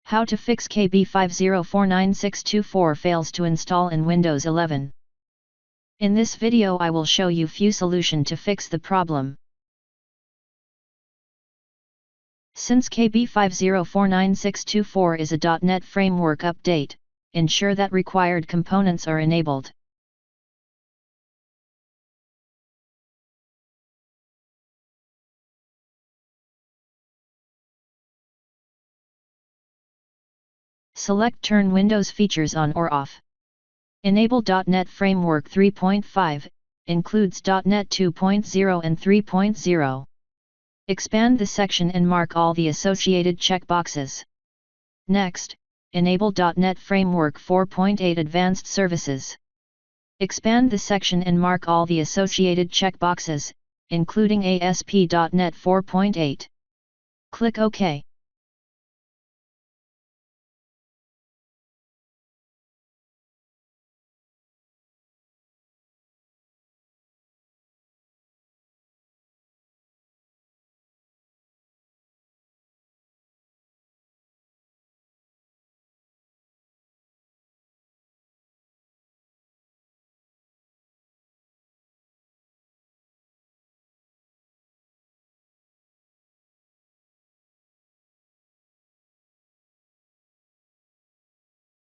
How to fix KB5049624 fails to install in Windows 11. In this video I will show you few solution to fix the problem. Since KB5049624 is a .NET framework update, ensure that required components are enabled. Select Turn Windows features on or off. Enable .NET Framework 3.5, includes .NET 2.0 and 3.0. Expand the section and mark all the associated checkboxes. Next, enable .NET Framework 4.8 Advanced Services. Expand the section and mark all the associated checkboxes, including ASP.NET 4.8. Click OK.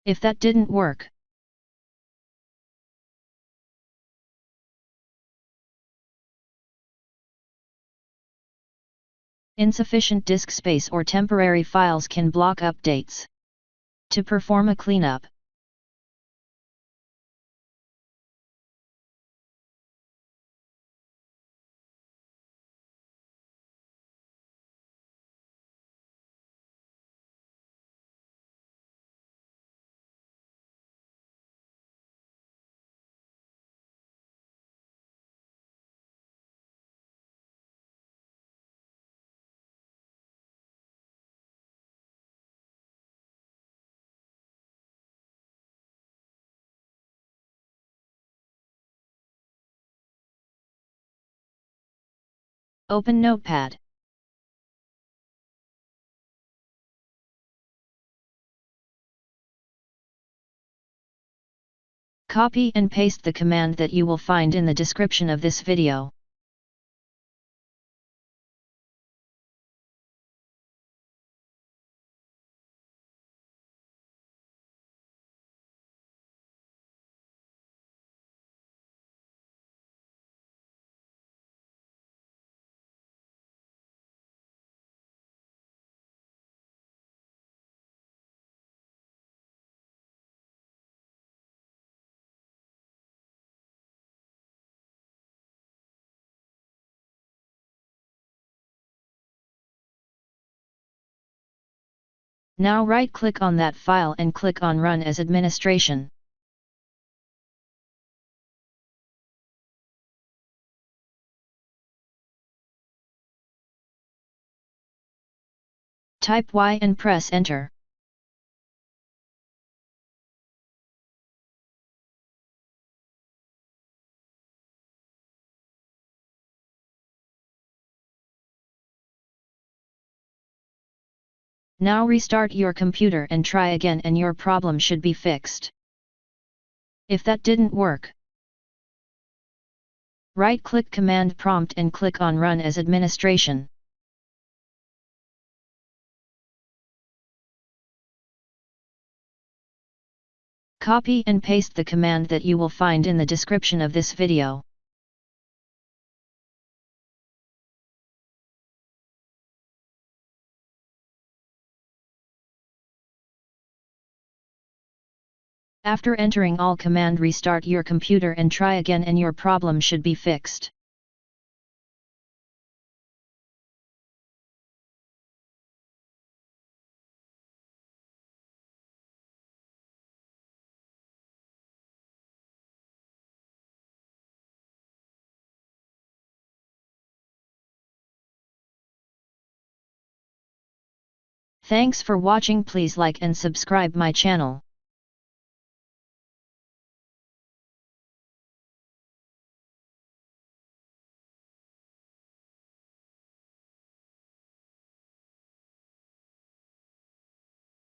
If that didn't work, insufficient disk space or temporary files can block updates. To perform a cleanup, open Notepad. Copy and paste the command that you will find in the description of this video. Now right-click on that file and click on Run as Administration. Type Y and press Enter. Now restart your computer and try again and your problem should be fixed. If that didn't work, right-click Command Prompt and click on Run as Administration. Copy and paste the command that you will find in the description of this video. After entering all command, restart your computer and try again and your problem should be fixed. Thanks for watching. Please like and subscribe my channel.